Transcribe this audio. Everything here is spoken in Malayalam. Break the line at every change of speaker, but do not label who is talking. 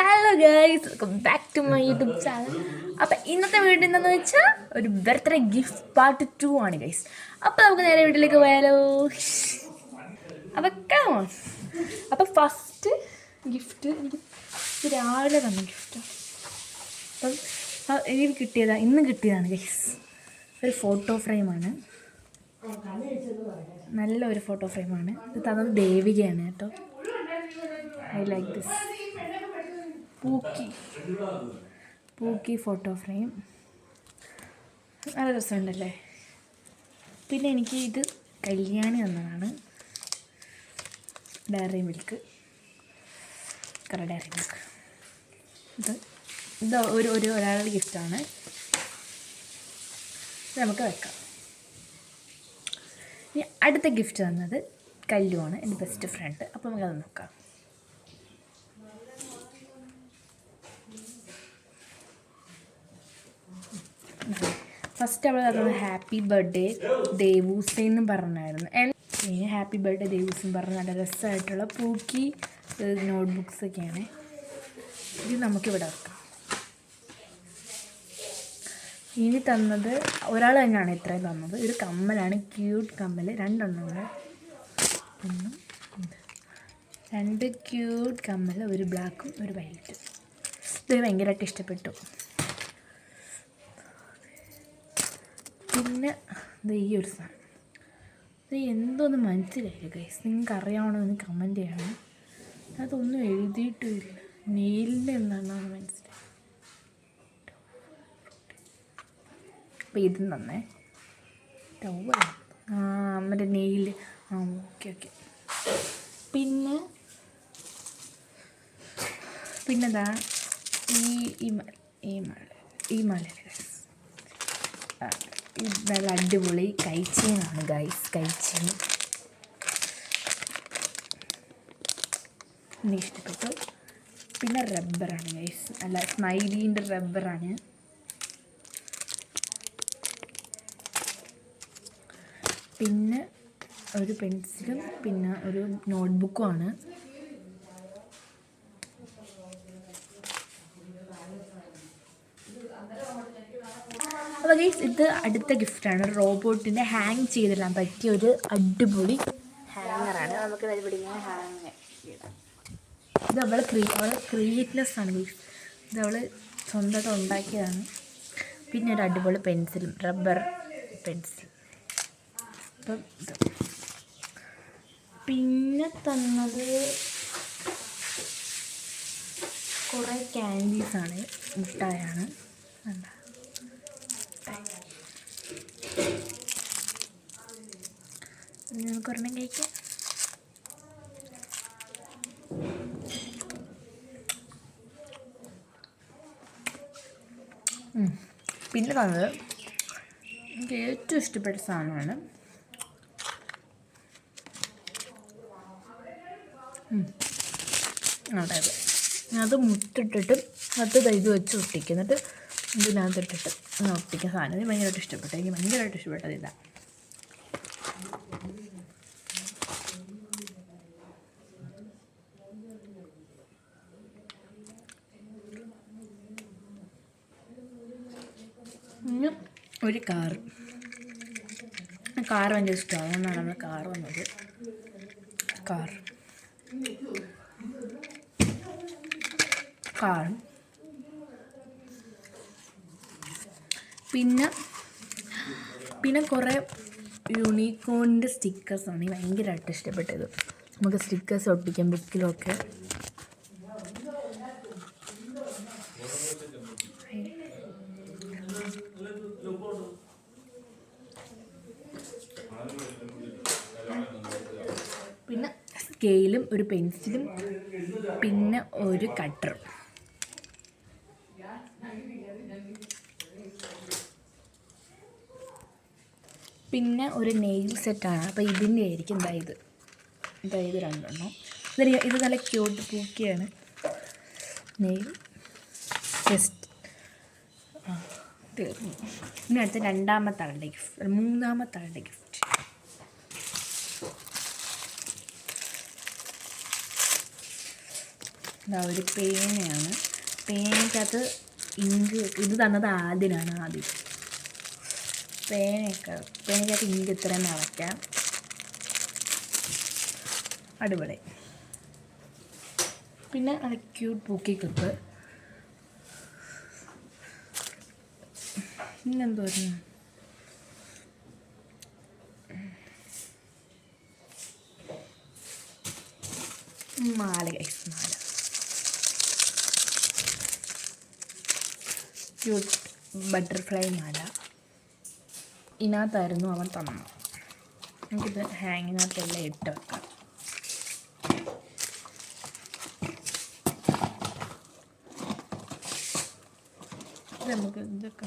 Hello guys, welcome back to my YouTube channel. അപ്പം ഇന്നത്തെ വീഡിയോ എന്താണെന്ന് വെച്ചാൽ ഒരു ബർത്ത്ഡേ ഗിഫ്റ്റ് പാർട്ട് 2 ആണ് ഗൈസ്. അപ്പം നമുക്ക് നേരെ വീട്ടിലേക്ക് പോയാലോ. അപ്പം കമോൺ. അപ്പം ഫസ്റ്റ് ഗിഫ്റ്റ് എനിക്ക് രാവിലെ തന്ന ഗിഫ്റ്റ്. അപ്പം എനിക്ക് ഇന്ന് കിട്ടിയതാണ് ഗൈസ്. ഒരു ഫോട്ടോ ഫ്രെയിമാണ്, നല്ലൊരു ഫോട്ടോ ഫ്രെയിമാണ്. ഇത് തന്നത് ദേവികയാണ് കേട്ടോ. I like this pookie photo frame. നല്ല രസമുണ്ടല്ലേ. പിന്നെ എനിക്ക് ഇത് കല്യാണി തന്നതാണ്. Dairy Milk, Dairy Milk. ഇത് ഒരാളുടെ ഗിഫ്റ്റാണ്. ഇത് നമുക്ക് വെക്കാം. ഇനി അടുത്ത ഗിഫ്റ്റ് തന്നത് കല്ലുവാണ്, എൻ്റെ ബെസ്റ്റ് ഫ്രണ്ട്. അപ്പോൾ നമുക്കത് നോക്കാം. ഫസ്റ്റ് അവൾ തന്നത് ഹാപ്പി ബർത്ത്ഡേ ദേവൂസ് എന്ന് പറഞ്ഞായിരുന്നു. ഹാപ്പി ബർത്ത്ഡേ ദേവൂസ് എന്ന് പറഞ്ഞ നല്ല രസമായിട്ടുള്ള പൂക്കി നോട്ട്ബുക്സൊക്കെയാണ്. ഇത് നമുക്കിവിടെ വെക്കാം. ഇനി തന്നത് ഒരാൾ തന്നെയാണ് ഇത്രയും തന്നത്. ഒരു കമ്മലാണ്, ക്യൂട്ട് കമ്മൽ. രണ്ടെണ്ണമുണ്ട്. ഒന്നും രണ്ട് ക്യൂട്ട് കമ്മൽ, ഒരു ബ്ലാക്കും ഒരു വൈലറ്റും. ഇത് ഭയങ്കരമായിട്ട് ഇഷ്ടപ്പെട്ടു. പിന്നെ ഇത് ഈ ഒരു സാധനം, ഇത് എന്തോന്ന് മനസ്സിലായില്ല ഗൈസ്. നിങ്ങൾക്ക് അറിയാവണോ എന്ന് കമൻറ്റ് ചെയ്യണം. അതൊന്നും എഴുതിയിട്ടുമില്ല. നെയിലിൻ്റെ എന്താണെന്നാണ് മനസ്സിലായി. അപ്പോൾ ഇതും തന്നെ നമ്മുടെ നെയിൽ. ഓക്കെ. പിന്നെതാ ഈ മല നല്ല അടിപൊളി കൈച്ചീനാണ് ഗൈസ്. കൈച്ചീൻ എനിക്ക് ഇഷ്ടപ്പെട്ടു. പിന്നെ റബ്ബറാണ് ഗൈസ്, അല്ല സ്മൈലീൻ്റെ റബ്ബറാണ്. പിന്നെ ഒരു പെൻസിലും പിന്നെ ഒരു നോട്ട്ബുക്കുമാണ്. അപ്പോൾ ഗൈസ്, ഇത് അടുത്ത ഗിഫ്റ്റാണ്. റോബോട്ടിൻ്റെ ഹാങ് ചെയ്തിടാൻ പറ്റിയ ഒരു അടിപൊളി ഹാങ്ങറാണ്. നമുക്ക് ഇങ്ങനെ ഹാങ് ചെയ്താൽ ഇത് അവളെ ക്രിയേറ്റ്നെസ് ആണ് ഗൈസ്. ഇത് അവൾ സ്വന്തമായിട്ട് ഉണ്ടാക്കിയതാണ്. പിന്നെ ഒരു അടിപൊളി പെൻസിലും, റബ്ബർ പെൻസിൽ. അപ്പം പിന്നെ തന്നത് കുറേ ക്യാൻഡീസാണ്, മിഠായാണ്. നമുക്കൊരെണ്ണം കഴിക്കാം. പിന്നെ തന്നത് എനിക്ക് ഏറ്റവും ഇഷ്ടപ്പെട്ട സാധനമാണ്. അതായത് അത് മുട്ടിട്ടിട്ട് അത് ഇത് വെച്ച് ഒട്ടിക്കും. എന്നിട്ട് ഇതിനകത്തിട്ടിട്ട് ഒട്ടിക്കുന്ന സാധനം എനിക്ക് ഭയങ്കരമായിട്ട് ഇഷ്ടപ്പെട്ടു. എനിക്ക് ഭയങ്കരമായിട്ട് ഇഷ്ടപ്പെട്ടത് ഇതാണ്. ഒരു കാർ ഭയങ്കര ഇഷ്ടമാണ്. അതുകൊണ്ടാണ് നമ്മൾ കാർ വന്നത്. കാർ പിന്നെ കുറേ യൂണിക്കോണിൻ്റെ സ്റ്റിക്കേഴ്സാണ് എനിക്ക് ഭയങ്കരമായിട്ട് ഇഷ്ടപ്പെട്ടത്. നമുക്ക് സ്റ്റിക്കേഴ്സ് ഒട്ടിക്കാം ബുക്കിലൊക്കെ. പിന്നെ സ്കെയിലും ഒരു പെൻസിലും പിന്നെ ഒരു കട്ടറും. പിന്നെ ഒരു നെയിൽ സെറ്റാണ്. അപ്പോൾ ഇതിൻ്റെ ആയിരിക്കും ഇത് രണ്ടെണ്ണം. ഇത് നല്ല ക്യൂട്ട് പൂക്കിയാണ്. നെയിൽ ജസ്റ്റ് തീർന്നു. ഇനി അടുത്ത രണ്ടാമത്തെ ആളുടെ ഗിഫ്റ്റ്, മൂന്നാമത്തെ ആളുടെ ഗിഫ്റ്റ്. ഇതാ ഒരു പേനയാണ്. പേനയ്ക്കകത്ത് ഇങ്ക് ഇത് തന്നത് ആദ്യം പേനയ്ക്കകത്ത് ഇങ്ക് ഇത്ര നിറയ്ക്കാം. അടിപൊളി. പിന്നെ നല്ല ക്യൂട്ട് പൂക്കി ക്ലിപ്പ്. പിന്നെന്തോരുന്നു, മാല ഗൈസ്, മാല ക്യൂട്ട് ബട്ടർഫ്ലൈ മാല. ഇതിനകത്തായിരുന്നു അവൻ തന്നു. നമുക്കിത് ഹാങ്ങിനകത്തെല്ലാം ഇട്ട് വെക്കാം. നമുക്ക് ഇതൊക്കെ